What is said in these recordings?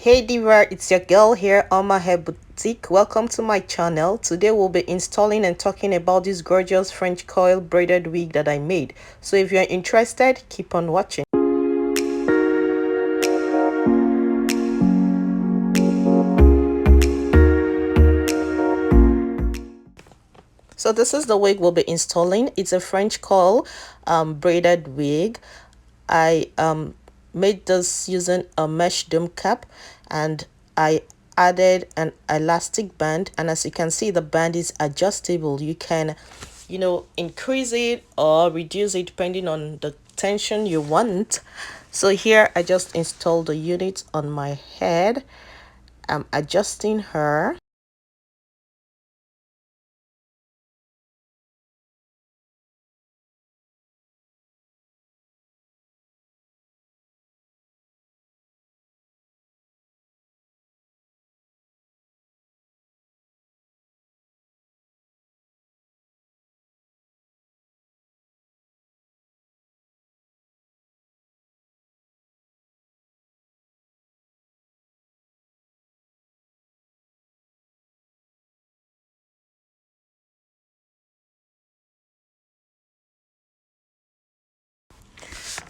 Hey Diva, it's your girl here on my hair boutique. Welcome to my channel. Today we'll be installing and talking about this gorgeous French coil braided wig that I made. So if you're interested, keep on watching. So this is the wig we'll be installing. It's a French coil braided wig. I made this using a mesh dome cap, and I added an elastic band, and as you can see, the band is adjustable. You can increase it or reduce it depending on the tension you want. So here I just installed the unit on my head. I'm adjusting her.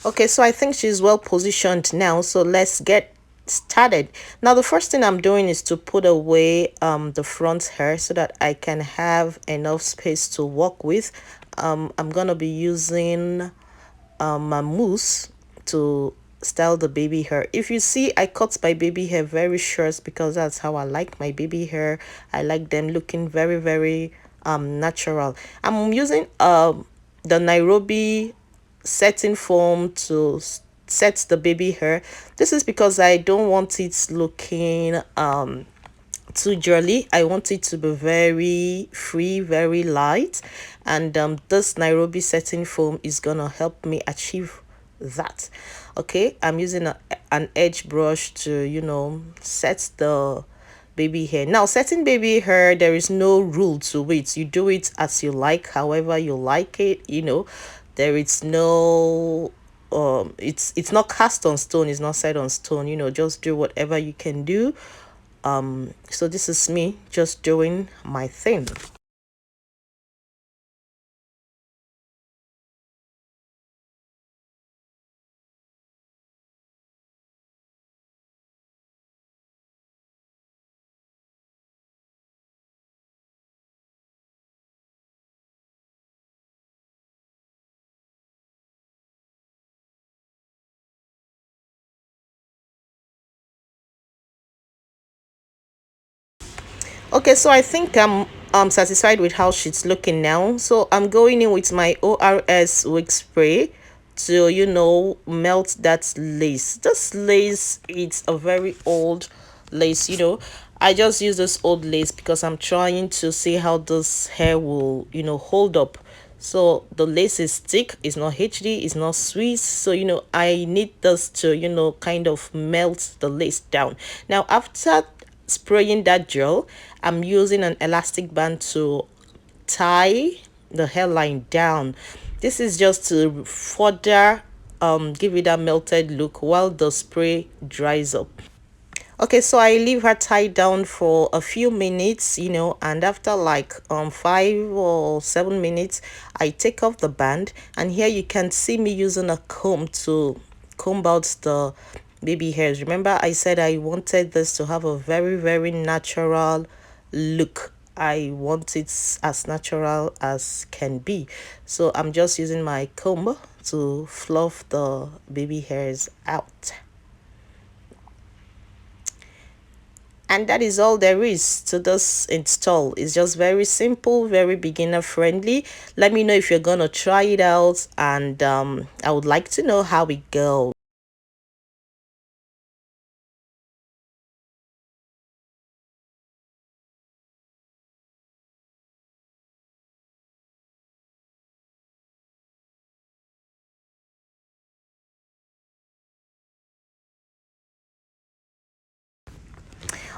Okay, so I think she's well positioned now, so let's get started. Now the first thing I'm doing is to put away the front hair so that I can have enough space to work with. I'm gonna be using my mousse to style the baby hair. If you see, I cut my baby hair very short because that's how I like my baby hair. I like them looking very natural. I'm using the Nairobi setting foam to set the baby hair. This is because I don't want it looking too jolly. I want it to be very free, very light, and this Nairobi setting foam is gonna help me achieve that. Okay, I'm using an edge brush to set the baby hair. Now setting baby hair, there is no rule to it. You do it as you like, however you like it. There is no it's not cast on stone, it's not set on stone. Just do whatever you can do. So this is me just doing my thing. Okay, so I think I'm satisfied with how she's looking now. So I'm going in with my ORS wig spray to melt that lace. This lace, it's a very old lace. I just use this old lace because I'm trying to see how this hair will hold up. So the lace is thick, it's not HD, it's not Swiss. So I need this to kind of melt the lace down. Now after spraying that gel, I'm using an elastic band to tie the hairline down. This is just to further give it a melted look while the spray dries up. Okay, so I leave her tied down for a few minutes, and after like 5 or 7 minutes, I take off the band, and here you can see me using a comb to comb out the baby hairs. Remember, I said I wanted this to have a very natural look. I want it as natural as can be. So I'm just using my comb to fluff the baby hairs out. And that is all there is to this install. It's just very simple, very beginner friendly. Let me know if you're gonna try it out, and I would like to know how it goes.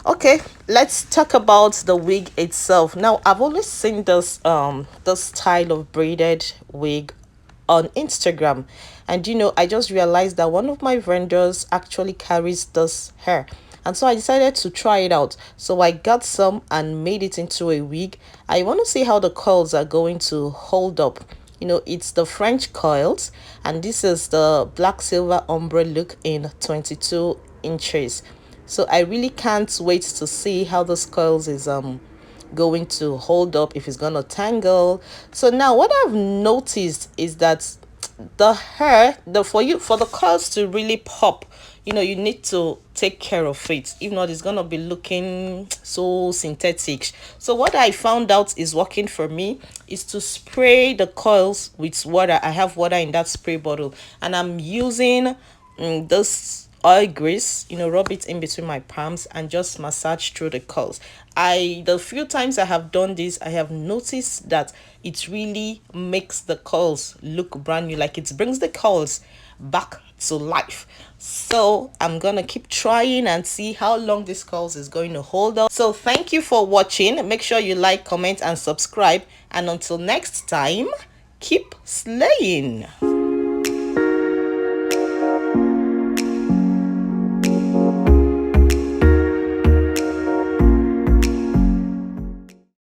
Okay, let's talk about the wig itself. Now I've always seen this style of braided wig on Instagram, and I just realized that one of my vendors actually carries this hair, and so I decided to try it out. So I got some and made it into a wig. I want to see how the curls are going to hold up. You know, it's the French coils, and this is the black silver ombre look in 22 inches. So I really can't wait to see how this coils is going to hold up, if it's gonna tangle. So now what I've noticed is that the hair, for the curls to really pop, you know, you need to take care of it. If not, it's gonna be looking so synthetic. So what I found out is working for me is to spray the coils with water. I have water in that spray bottle, and I'm using this oil grease, you know, rub it in between my palms and just massage through the curls. The few times I have done this, I have noticed that it really makes the curls look brand new, like it brings the curls back to life. So I'm gonna keep trying and see how long this curls is going to hold up. So thank you for watching. Make sure you like, comment, and subscribe, and until next time, keep slaying.